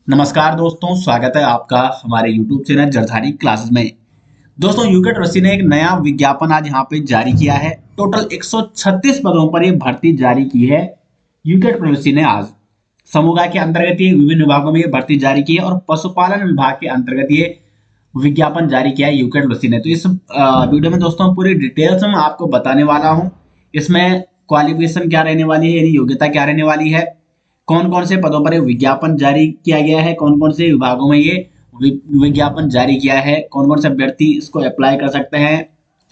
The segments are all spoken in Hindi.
नमस्कार दोस्तों, स्वागत है आपका हमारे YouTube चैनल जरधारी क्लासेस में। दोस्तों, यूकेट यूनिवर्सिटी ने एक नया विज्ञापन आज यहाँ पे जारी किया है। टोटल 136 पदों पर ये भर्ती जारी की है यूकेट यूनिवर्सिटी ने आज। समूह के अंतर्गत ये विभिन्न विभागों में ये भर्ती जारी की है और पशुपालन विभाग के अंतर्गत ये विज्ञापन जारी किया है यूकेट यूनिवर्सिटी ने। तो इस वीडियो में दोस्तों पूरी डिटेल्स में आपको बताने वाला हूँ। इसमें क्वालिफिकेशन क्या रहने वाली है, यानी योग्यता क्या रहने वाली है, कौन कौन से पदों पर ये विज्ञापन जारी किया गया है, कौन कौन से विभागों में ये विज्ञापन जारी किया है, कौन कौन से अभ्यर्थी इसको अप्लाई कर सकते हैं,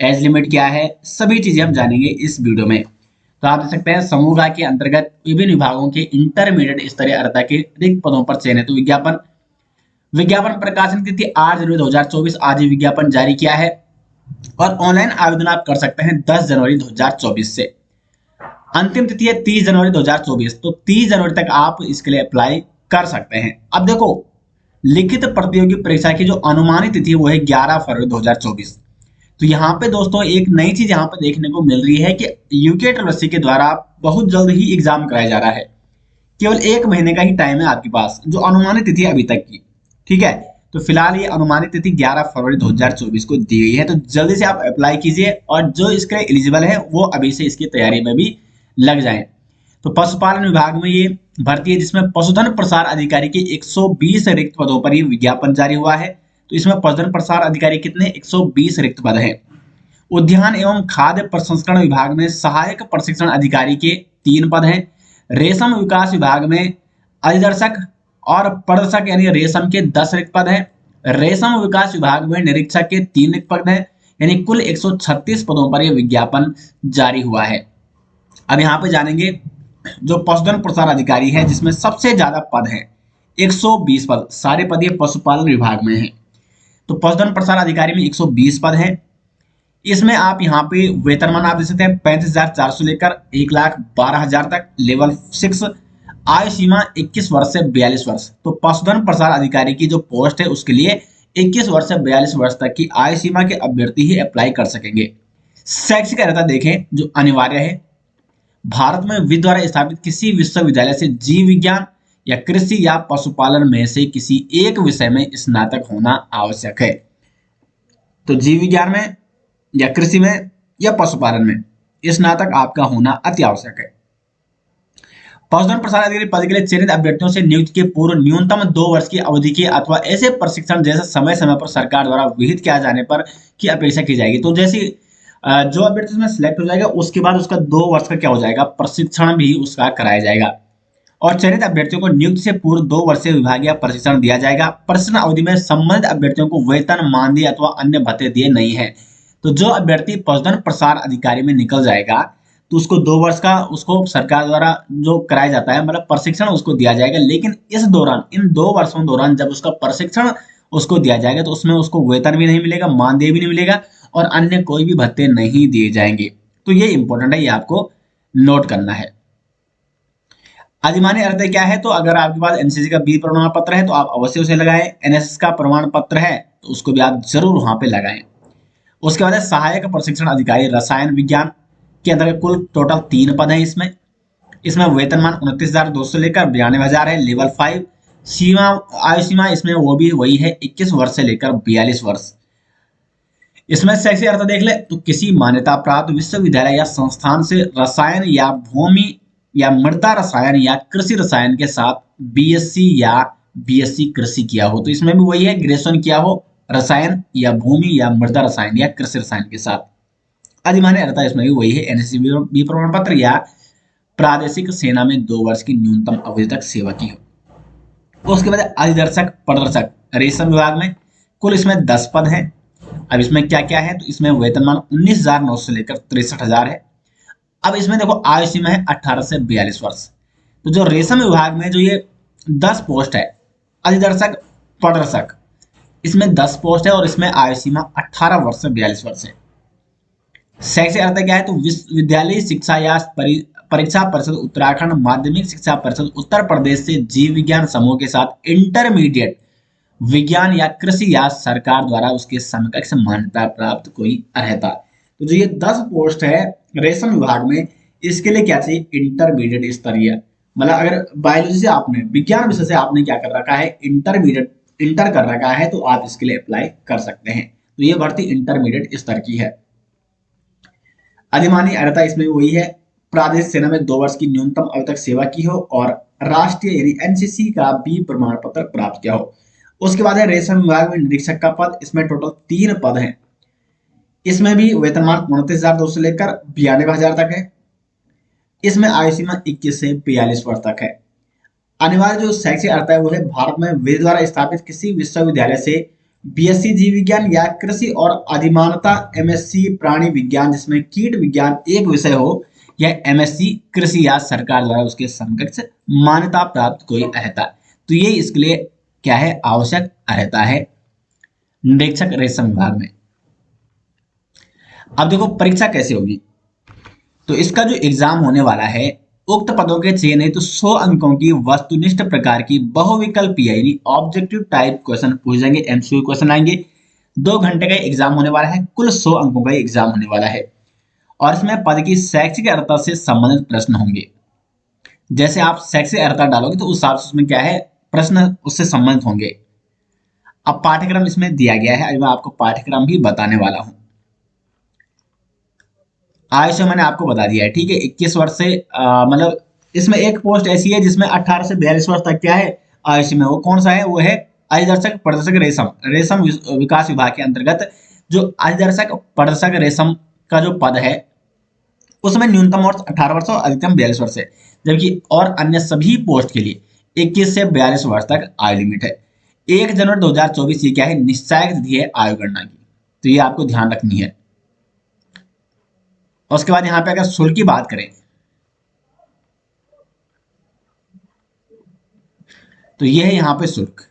एज लिमिट क्या है, सभी चीजें हम जानेंगे इस वीडियो में। तो आप देख सकते हैं समूह ग के अंतर्गत विभिन्न विभागों के इंटरमीडिएट स्तरीय अर्हता के रिक्त पदों पर चयन है। तो विज्ञापन विज्ञापन प्रकाशन तिथि 8 जनवरी 2024 आज ही विज्ञापन जारी किया है और ऑनलाइन आवेदन आप कर सकते हैं 10 जनवरी 2024 से। अंतिम तिथि है 30 जनवरी 2024। तो 30 जनवरी तक आप इसके लिए अप्लाई कर सकते हैं। अब देखो, लिखित प्रतियोगी परीक्षा की जो अनुमानित तिथि है वो है 11 फरवरी 2024। तो यहाँ पे दोस्तों एक नई चीज यहाँ पे देखने को मिल रही है कि यूकेट यूनिवर्सिटी के द्वारा बहुत जल्द ही एग्जाम कराया जा रहा है। केवल 1 महीने का ही टाइम है आपके पास, जो अनुमानित तिथि है अभी तक की। ठीक है, तो फिलहाल ये अनुमानित तिथि 11 फरवरी 2024 को दी गई है। तो जल्दी से आप अप्लाई कीजिए और जो इसके एलिजिबल है वो अभी से इसकी तैयारी में भी लग जाए। तो पशुपालन विभाग में ये भर्ती है जिसमें पशुधन प्रसार अधिकारी के 120 रिक्त पदों पर ये विज्ञापन जारी हुआ है। तो इसमें पशुधन प्रसार अधिकारी कितने 120 रिक्त पद हैं। उद्यान एवं खाद्य प्रसंस्करण विभाग में सहायक प्रशिक्षण अधिकारी के 3 पद हैं। रेशम विकास विभाग में अधिदर्शक और प्रदर्शक यानी रेशम के 10 रिक्त पद हैं। रेशम विकास विभाग में निरीक्षक के 3 रिक्त पद हैं। यानी कुल 136 पदों पर यह विज्ञापन जारी हुआ है। अब यहाँ पे जानेंगे जो पशुधन प्रसार अधिकारी है जिसमें सबसे ज्यादा पद है 120 पद, सारे पद ये पशुपालन विभाग में है। तो पशुधन प्रसार अधिकारी में 120 पद है। इसमें आप यहाँ पे वेतनमान आप देख सकते हैं 35,400 से लेकर 1,12,000 तक, लेवल 6। आयु सीमा 21 वर्ष से 42 वर्ष। तो पशुधन प्रसार अधिकारी की जो पोस्ट है उसके लिए 21 वर्ष से 42 वर्ष तक की आयु सीमा के अभ्यर्थी ही अप्लाई कर सकेंगे। शैक्षिक अर्हता देखें जो अनिवार्य है, भारत में विधि द्वारा स्थापित किसी विश्वविद्यालय से जीव विज्ञान या कृषि या पशुपालन में से किसी एक विषय में स्नातक होना आवश्यक है। तो जीव विज्ञान में या कृषि में या पशुपालन में स्नातक आपका होना अति आवश्यक है। पशुधन प्रसार अधिकारी पद के लिए चयनित अभ्यर्थियों से नियुक्ति के पूर्व न्यूनतम 2 वर्ष की अवधि के अथवा ऐसे प्रशिक्षण जैसे समय समय पर सरकार द्वारा विहित किया जाने पर की अपेक्षा की जाएगी। तो जैसी जो अभ्यर्थी उसमें सिलेक्ट हो जाएगा उसके बाद उसका 2 वर्ष का क्या हो जाएगा, प्रशिक्षण भी उसका कराया जाएगा। और चयनित अभ्यर्थियों को नियुक्ति से पूर्व 2 वर्षीय विभागीय प्रशिक्षण दिया जाएगा। प्रशिक्षण अवधि में संबंधित अभ्यर्थियों को वेतन, मानदेय अथवा अन्य भत्ते दिए नहीं है। तो जो अभ्यर्थी पशुधन प्रसार अधिकारी में निकल जाएगा तो उसको 2 वर्ष का उसको सरकार द्वारा जो कराया जाता है मतलब प्रशिक्षण उसको दिया जाएगा। लेकिन इस दौरान इन 2 वर्षों दौरान जब उसका प्रशिक्षण उसको दिया जाएगा तो उसमें उसको वेतन भी नहीं मिलेगा, मानदेय भी नहीं मिलेगा और अन्य कोई भी भत्ते नहीं दिए जाएंगे। तो ये इंपॉर्टेंट है, ये आपको नोट करना है। अधिमान्य अर्हता क्या है, तो अगर आपके पास एनसीसी का बी प्रमाण पत्र है तो आप अवश्य उसे लगाएं। एनएसएस का प्रमाण पत्र है तो उसको भी आप जरूर वहां पे लगाएं। उसके बाद है सहायक प्रशिक्षण अधिकारी रसायन विज्ञान के अंतर्गत कुल टोटल 3 पद हैं। इसमें वेतनमान 29,200 से लेकर 92,000 है, लेवल 5। सीमा आयु सीमा इसमें वो भी वही है 21 वर्ष से लेकर 42 वर्ष। इसमें शैक्षिक अर्हता देख ले तो किसी मान्यता प्राप्त विश्वविद्यालय या संस्थान से रसायन या भूमि या मृदा रसायन या कृषि रसायन के साथ बीएससी या बीएससी कृषि किया हो। तो इसमें भी वही है, ग्रेजुएशन किया हो रसायन या भूमि या मृदा रसायन या कृषि रसायन के साथ। अधिमान्य अर्हता इसमें भी वही है, एनएससी बी प्रमाण पत्र या प्रादेशिक सेना में 2 वर्ष की न्यूनतम अवधि तक सेवा की हो। उसके बाद अधिदर्शक प्रदर्शक रेशम विभाग में कुल इसमें 10 पद हैं। अब इसमें क्या क्या है, तो इसमें वेतनमान 19,900 से लेकर 63,000 है। अब इसमें देखो आयु सीमा है 18 से 42 वर्ष। तो जो रेशम विभाग में जो ये 10 पोस्ट है अधिदर्शक प्रदर्शक, इसमें 10 पोस्ट है और इसमें आयु सीमा 18 वर्ष से 42 वर्ष है। शैक्षिक अर्हता क्या है, तो विश्वविद्यालय शिक्षा या परीक्षा परिषद उत्तराखंड, माध्यमिक शिक्षा परिषद उत्तर प्रदेश से जीव विज्ञान समूह के साथ इंटरमीडिएट विज्ञान या कृषि या सरकार द्वारा उसके समकक्ष मान्यता प्राप्त कोई अर्हता। तो जो ये 10 पोस्ट है रेशम विभाग में, इसके लिए क्या चाहिए, इंटरमीडिएट स्तरीय मतलब अगर बायोलॉजी से आपने, विज्ञान विषय से आपने क्या कर रखा है, इंटरमीडिएट इंटर कर रखा है, तो आप इसके लिए अप्लाई कर सकते हैं। तो ये भर्ती इंटरमीडिएट स्तर की है। अधिमानी अर्हता इसमें वही है, प्रादेशिक सेना में 2 वर्ष की न्यूनतम अवधि तक सेवा की हो और राष्ट्रीय यानी एनसीसी का बी प्रमाण पत्र प्राप्त किया हो। उसके बाद है रेशम विभाग में निरीक्षक का पद, इसमें टोटल 3 पद हैं। इसमें भी वेतनमान 29,200 से लेकर 92,000 तक है। इसमें आयु सीमा 21 से 42 वर्ष तक है। अनिवार्य जो शैक्षिक अर्हता है वो है भारत में विधि द्वारा स्थापित किसी विश्वविद्यालय से बीएससी जीव विज्ञान या कृषि और अधिमानता एमएससी प्राणी विज्ञान जिसमें कीट विज्ञान एक विषय हो, या एमएससी कृषि या सरकार द्वारा उसके समकक्ष मान्यता प्राप्त कोई अर्हता। तो ये इसके लिए क्या है, आवश्यक अर्हता है निरीक्षक रेशम विभाग में। अब देखो परीक्षा कैसे होगी। तो इसका जो एग्जाम होने वाला है, उक्त पदों के चयन हेतु 100 अंकों की वस्तुनिष्ठ प्रकार की बहुविकल्पीय यानी ऑब्जेक्टिव टाइप क्वेश्चन पूछे जाएंगे, एमसीक्यू क्वेश्चन आएंगे। 2 घंटे का एग्जाम होने वाला है, कुल 100 अंकों का एग्जाम होने वाला है। और इसमें पद की शैक्षिक अर्हता से संबंधित प्रश्न होंगे। जैसे आप शैक्षिक अर्हता डालोगे तो उस हिसाब से उसमें क्या है, प्रश्न उससे संबंधित होंगे। अब पाठ्यक्रम इसमें दिया गया है, आज मैं आपको पाठ्यक्रम भी बताने वाला हूं। आयु से मैंने आपको बता दिया है, ठीक है। 21 वर्ष से मतलब इसमें एक पोस्ट ऐसी है जिसमें 18 से 42 वर्ष तक क्या है आयु सीमा, वो कौन सा है, वो है अधिदर्शक प्रदर्शक रेशम, रेशम विकास विभाग के अंतर्गत जो अधिदर्शक प्रदर्शक रेशम का जो पद है उसमें न्यूनतम वर्ष 18 वर्ष और अधिकतम 42 वर्ष है। जबकि और अन्य सभी पोस्ट के लिए 21 से 42 वर्ष तक आयु लिमिट है। 1 जनवरी 2024 ये क्या है, निश्चायक तिथि है आयु गणना की, तो ये आपको ध्यान रखनी है। और उसके बाद यहाँ पे अगर शुल्क की बात करें तो ये है यहाँ पे शुल्क।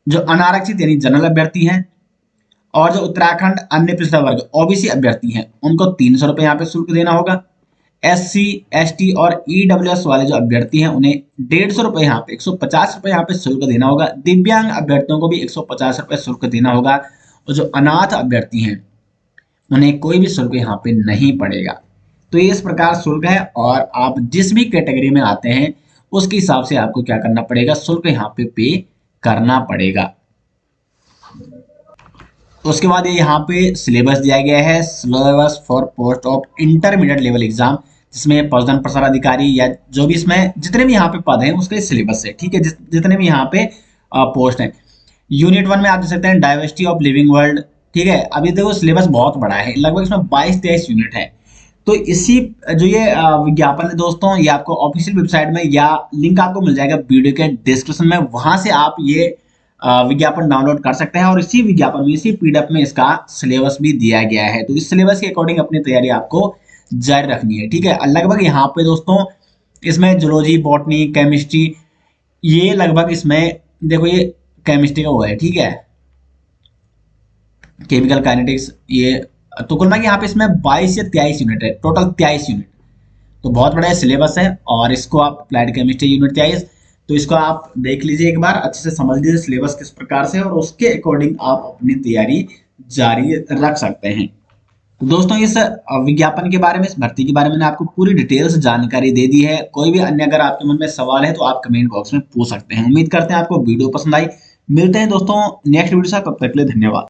जो अनारक्षित यानी जनरल अभ्यर्थी हैं और जो उत्तराखंड अन्य पिछड़ा वर्ग ओबीसी अभ्यर्थी हैं उनको 300 रुपये यहाँ पे शुल्क देना होगा। एससी एसटी और ईडब्ल्यूएस वाले जो अभ्यर्थी हैं उन्हें 150 रुपये, यहाँ पे 150 रुपये यहाँ पे शुल्क देना होगा। दिव्यांग अभ्यर्थियों को भी 150 रुपये शुल्क देना होगा। और जो अनाथ अभ्यर्थी हैं उन्हें कोई भी शुल्क यहाँ पे नहीं पड़ेगा। तो ये इस प्रकार शुल्क है, और आप जिस भी कैटेगरी में आते हैं उसके हिसाब से आपको क्या करना पड़ेगा, शुल्क यहाँ पे करना पड़ेगा। उसके बाद ये यहाँ पे सिलेबस दिया गया है, syllabus for post of intermediate level exam, जिसमें पशुधन प्रसार अधिकारी या जो भी इसमें जितने भी यहाँ पे पद हैं उसके सिलेबस है, ठीक है। जितने भी यहाँ पे पोस्ट हैं। यूनिट 1 में आप देख सकते हैं डाइवर्सिटी ऑफ लिविंग वर्ल्ड, ठीक है। अभी देखो सिलेबस बहुत बड़ा है, लगभग इसमें 22-23 यूनिट है। तो इसी जो ये विज्ञापन है दोस्तों, ये आपको ऑफिशियल वेबसाइट में या लिंक आपको मिल जाएगा वीडियो के डिस्क्रिप्शन में, वहां से आप ये विज्ञापन डाउनलोड कर सकते हैं। और इसी विज्ञापन में, इसी पीडीएफ में इसका सिलेबस भी दिया गया है। तो इस सिलेबस के अकॉर्डिंग अपनी तैयारी आपको जारी रखनी है, ठीक है। लगभग यहाँ पे दोस्तों इसमें जूलॉजी, बॉटनी, केमिस्ट्री, ये लगभग इसमें देखो ये केमिस्ट्री का वो है, ठीक है, केमिकल काइनेटिक्स, ये तो कुल मिला के यहाँ पे इसमें 22 या 23 यूनिट है, टोटल 23 यूनिट। तो बहुत बड़ा सिलेबस है। और इसको आप अप्लाइड केमिस्ट्री यूनिट 23, तो इसको आप देख लीजिए एक बार, अच्छे से समझ लीजिए सिलेबस किस प्रकार से, और उसके अकॉर्डिंग आप अपनी तैयारी जारी रख सकते हैं। तो दोस्तों इस विज्ञापन के बारे में, इस भर्ती के बारे में मैंने आपको पूरी डिटेल्स जानकारी दे दी है। कोई भी अन्य अगर आपके मन में सवाल है तो आप कमेंट बॉक्स में पूछ सकते हैं। उम्मीद करते हैं आपको वीडियो पसंद आई। मिलते हैं दोस्तों नेक्स्ट वीडियो से, तब तक के लिए धन्यवाद।